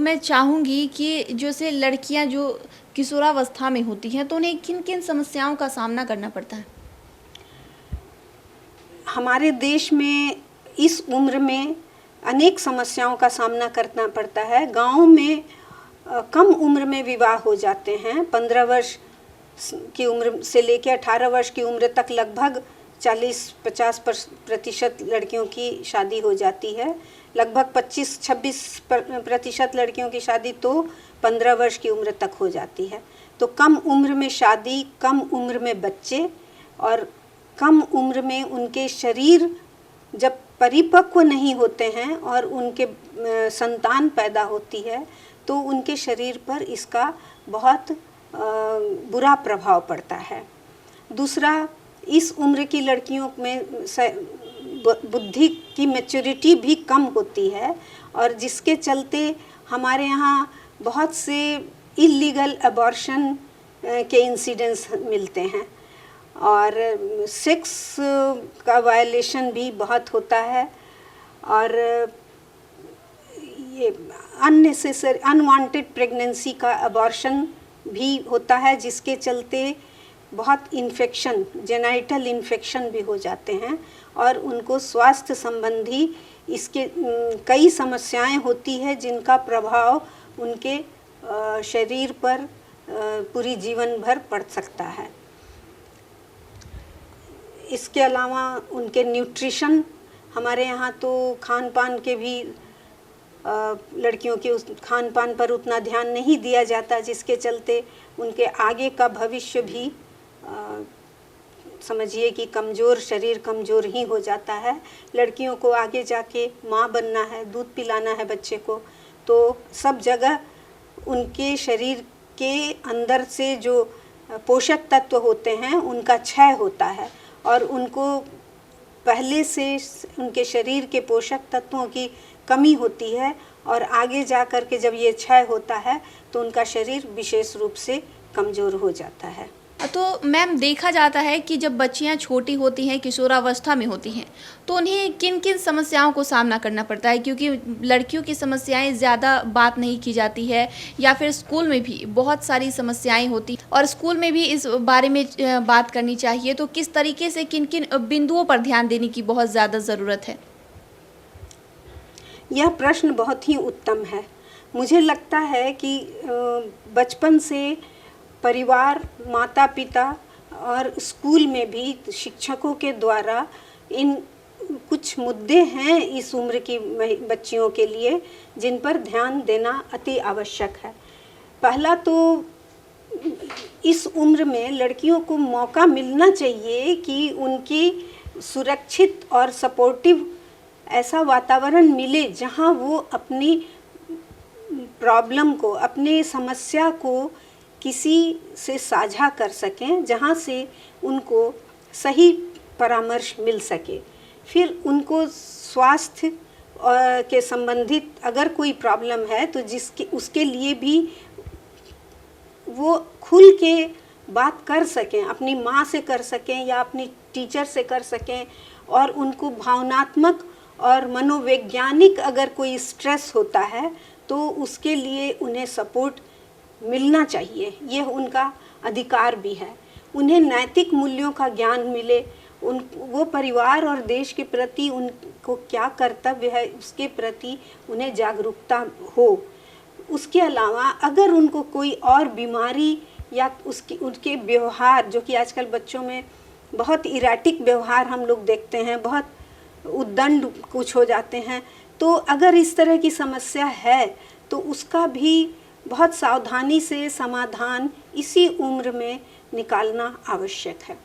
मैं चाहूँगी कि जैसे लड़कियाँ जो किशोरावस्था में होती हैं तो उन्हें किन-किन समस्याओं का सामना करना पड़ता है? हमारे देश में इस उम्र में अनेक समस्याओं का सामना करना पड़ता है। गाँव में कम उम्र में विवाह हो जाते हैं। 15 वर्ष की उम्र से लेकर 18 वर्ष की उम्र तक लगभग 40-50% लड़कियों की शादी हो जाती है। लगभग 25-26% लड़कियों की शादी तो 15 वर्ष की उम्र तक हो जाती है। तो कम उम्र में शादी, कम उम्र में बच्चे और कम उम्र में उनके शरीर जब परिपक्व नहीं होते हैं और उनके संतान पैदा होती है तो उनके शरीर पर इसका बहुत बुरा प्रभाव पड़ता है। दूसरा, इस उम्र की लड़कियों में बुद्धि की मैच्योरिटी भी कम होती है और जिसके चलते हमारे यहाँ बहुत से इलीगल अबॉर्शन के इंसिडेंट्स मिलते हैं और सेक्स का वायलेशन भी बहुत होता है और ये अननेसेसरी अनवांटेड प्रेगनेंसी का अबॉर्शन भी होता है जिसके चलते बहुत इन्फेक्शन, जेनाइटल इन्फेक्शन भी हो जाते हैं और उनको स्वास्थ्य संबंधी इसके कई समस्याएं होती है जिनका प्रभाव उनके शरीर पर पूरी जीवन भर पड़ सकता है। इसके अलावा उनके न्यूट्रिशन, हमारे यहाँ तो खान पान के भी लड़कियों के उस खान पान पर उतना ध्यान नहीं दिया जाता जिसके चलते उनके आगे का भविष्य भी समझिए कि कमज़ोर, शरीर कमज़ोर ही हो जाता है। लड़कियों को आगे जाके माँ बनना है, दूध पिलाना है बच्चे को, तो सब जगह उनके शरीर के अंदर से जो पोषक तत्व होते हैं उनका क्षय होता है और उनको पहले से उनके शरीर के पोषक तत्वों की कमी होती है और आगे जा कर के जब ये क्षय होता है तो उनका शरीर विशेष रूप से कमज़ोर हो जाता है। तो मैम, देखा जाता है कि जब बच्चियां छोटी होती हैं, किशोरावस्था में होती हैं, तो उन्हें किन-किन समस्याओं को सामना करना पड़ता है? क्योंकि लड़कियों की समस्याएं ज़्यादा बात नहीं की जाती है या फिर स्कूल में भी बहुत सारी समस्याएं होती और स्कूल में भी इस बारे में बात करनी चाहिए। तो किस तरीके से किन-किन बिंदुओं पर ध्यान देने की बहुत ज़्यादा ज़रूरत है? यह प्रश्न बहुत ही उत्तम है। मुझे लगता है कि बचपन से परिवार, माता पिता और स्कूल में भी शिक्षकों के द्वारा इन कुछ मुद्दे हैं इस उम्र की बच्चियों के लिए जिन पर ध्यान देना अति आवश्यक है। पहला तो इस उम्र में लड़कियों को मौका मिलना चाहिए कि उनकी सुरक्षित और सपोर्टिव ऐसा वातावरण मिले जहां वो अपनी प्रॉब्लम को, अपनी समस्या को किसी से साझा कर सकें, जहां से उनको सही परामर्श मिल सके। फिर उनको स्वास्थ्य के संबंधित अगर कोई प्रॉब्लम है तो उसके लिए भी वो खुल के बात कर सकें, अपनी माँ से कर सकें या अपनी टीचर से कर सकें और उनको भावनात्मक और मनोवैज्ञानिक अगर कोई स्ट्रेस होता है तो उसके लिए उन्हें सपोर्ट मिलना चाहिए। यह उनका अधिकार भी है। उन्हें नैतिक मूल्यों का ज्ञान मिले, वो परिवार और देश के प्रति उनको क्या कर्तव्य है उसके प्रति उन्हें जागरूकता हो। उसके अलावा अगर उनको कोई और बीमारी या उनके व्यवहार, जो कि आजकल बच्चों में बहुत इराटिक व्यवहार हम लोग देखते हैं, बहुत उद्दंड कुछ हो जाते हैं, तो अगर इस तरह की समस्या है तो उसका भी बहुत सावधानी से समाधान इसी उम्र में निकालना आवश्यक है।